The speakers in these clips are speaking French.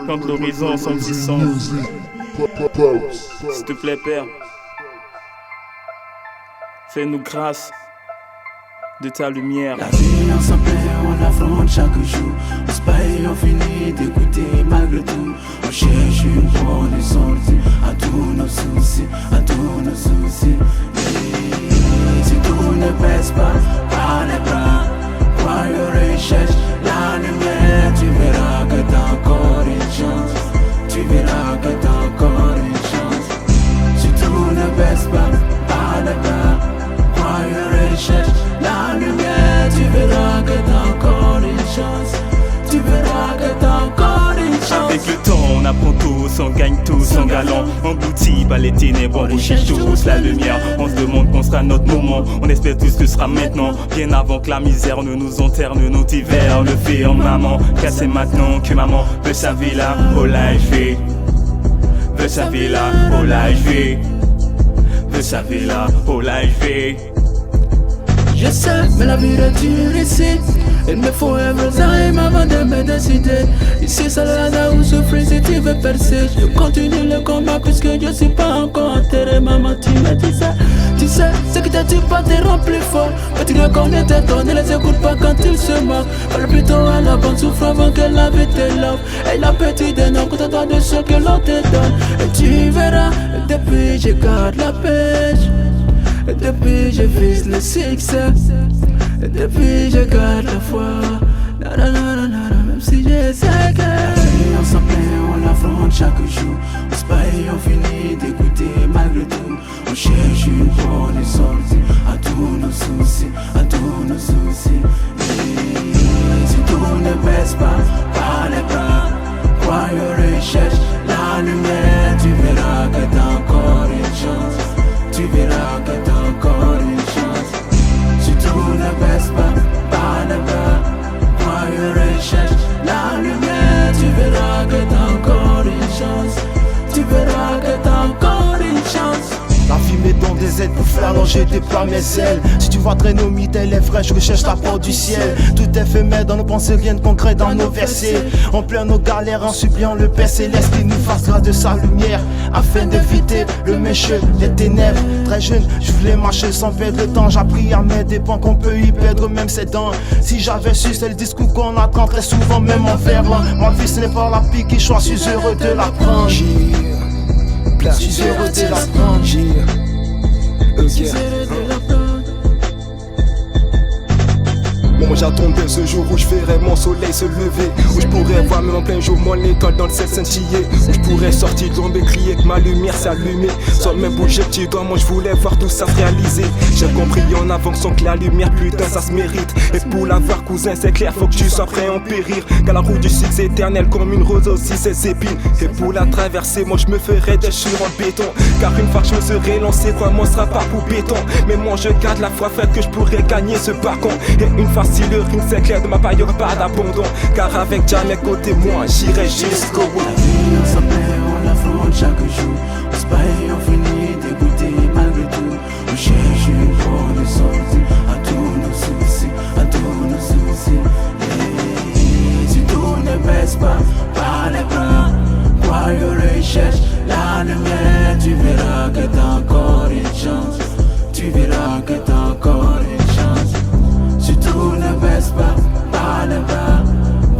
Quand l'horizon semble si sombre, s'il te plaît, Père, fais-nous grâce de ta lumière. La vie ensemble, on l'affronte chaque jour. On se paye, on finit d'écouter malgré tout. On cherche une bonne sortie à tous nos soucis, à tous nos soucis. Et si tout ne baisse pas, par les bras, crois et recherche la lumière. Tu verras que t'as encore une chance. Tu verras que t'as encore une chance. Si tout ne baisse pas, par les bras, crois et recherche la lumière. Tu verras que t'as encore une chance. Tu verras que t'as encore une chance. Avec le temps on apprend tous, on gagne tous en galant. Engloutis par les ténèbres, on recherche tous la lumière. On se demande quand sera notre moment, on espère tous que ce sera maintenant. Bien avant que la misère ne nous enterne notre hiver. Le fait en maman, car c'est maintenant que maman veut sa villa au live. Veut sa villa au live. Veut sa villa au live. Je sais, mais la vie est dure ici. Il me faut un vrai time avant de me décider. Ici c'est le hasard où souffrir si tu veux percer. Je continue le combat puisque je suis pas encore enterré. Maman tu me dis ça. Tu sais, ce qui te tue pas te rend plus fort. Mais tu reconnais tes torts, ne les écoute pas quand ils se moquent. Parle plutôt à la bonne souffre avant que la vie te love. Et l'appétit des noms, contente-toi de ce que l'on te donne. Et tu verras, depuis je garde la pêche. Et depuis je vise le succès. Et depuis je garde la foi. Même si je sais que la vie on s'en plaît, on l'affronte chaque jour. On se paye, on finit d'écouter malgré tout. On cherche une bonne sortie à tous nos soucis, à tous nos soucis. Et si tout ne baisse pas, par les bras, crois et recherche la lumière. Tu verras que t'as encore une chance. Tu verras que t'as encore une chance. Si tout ne baisse pas, par les bras, crois et recherche la lumière. Tu verras que t'as encore une chance. Tu verras que t'as encore une chance. La vie met dans des aides pour faire alors j'ai déploie mes ailes. Si tu vois traîner au mitaine les vrais, je recherche la porte du ciel. Tout est éphémère dans nos pensées, rien de concret dans nos versets. On pleure nos galères en suppliant le Père Céleste qui nous fasse grâce de sa lumière, afin d'éviter le méchant, les ténèbres. Très jeune, je voulais marcher sans perdre le temps. J'ai appris à mes dépens qu'on peut y perdre même ses dents. Si j'avais su, c'est le discours qu'on attend très souvent, même en verlan. Ma vie ce n'est pas la pique qui choisit, je suis heureux de la prendre. Je suis heureux de la prendre. Moi j'attendais ce jour où je verrais mon soleil se lever, où je pourrais voir même en plein jour mon étoile dans le ciel scintiller, où je pourrais sortir de l'ombre et crier que ma lumière s'allumait. Sans même bouger petit doigt, moi je voulais voir tout ça se réaliser. J'ai compris en avançant que la lumière putain ça se mérite. Et pour l'avoir cousin c'est clair, faut que tu sois prêt à en périr. Car la route du succès éternel comme une rose aussi ses épines. Et pour la traverser moi je me ferai des chures en béton. Car une fois que je me serai lancé, vraiment sera pas pour béton. Mais moi je garde la foi faite que je pourrais gagner ce parcours. Et une fois si le ring c'est clair, de ma part y'aura pas d'abandon. Car avec jamais côté moi, j'irai jusqu'au bout. La vie on s'en plaît, on l'affronte chaque jour. On se paye, on finit d'écouter malgré tout. On cherche une bonne sortie à tous nos soucis, à tous nos soucis. Et si tout ne baisse pas, par les bras, crois et recherche la lumière. Tu verras que t'as encore une chance. Tu verras que t'as encore une chance. Si tout ne baisse pas, par les bras,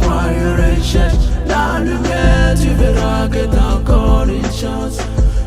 crois et recherche la lumière. Tu verras que t'as encore une chance.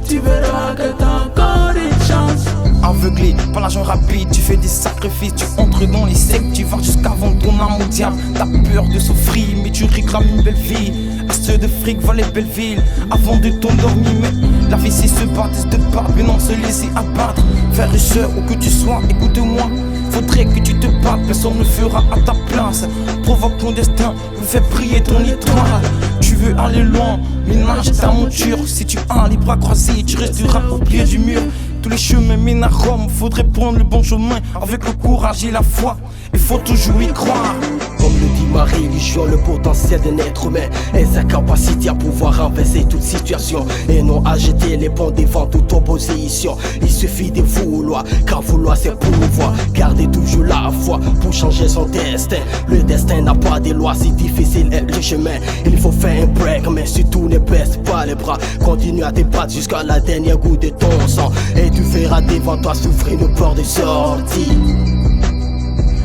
Tu verras que t'as encore une chance. Aveuglé par l'argent rapide, tu fais des sacrifices, tu entres dans les sectes, tu vas jusqu'avant ton âme au diable. T'as peur de souffrir, mais tu réclames une belle vie. Assez de fric va les belles villes avant de t'endormir. Mais la vie c'est se battre, se battre, mais non se laisser abattre. Frère et sœur, où que tu sois, écoute-moi. Faudrait que tu te battes, personne ne fera à ta place. Provoque ton destin, fais briller ton étoile. Tu veux aller loin, mais nage ta monture. Si tu as les bras croisés, tu resteras au pied du mur. Tous les chemins mènent à Rome, faudrait prendre le bon chemin. Avec le courage et la foi, il faut toujours y croire. Comme le dit Marie, religion, le potentiel d'un être humain et sa capacité à pouvoir renverser toute situation et non à jeter les ponts devant toute opposition. Il suffit de vouloir, car vouloir c'est pouvoir. Gardez toujours la foi pour changer son destin. Le destin n'a pas de loi, si difficile est le chemin. Il faut faire un break, mais surtout ne baisse pas les bras. Continue à te battre jusqu'à la dernière goutte de ton sang et tu verras devant toi souffrir une porte de sortie.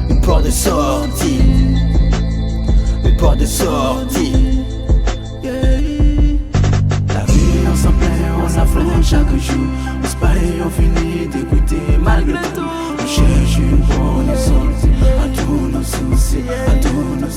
Une porte de sortie. Une porte de sortie. La vie on s'en plaint, on s'affronte chaque jour. On se paye, on finit d'écouter malgré tout. On cherche une bonne sortie à tous nos soucis, à tous nos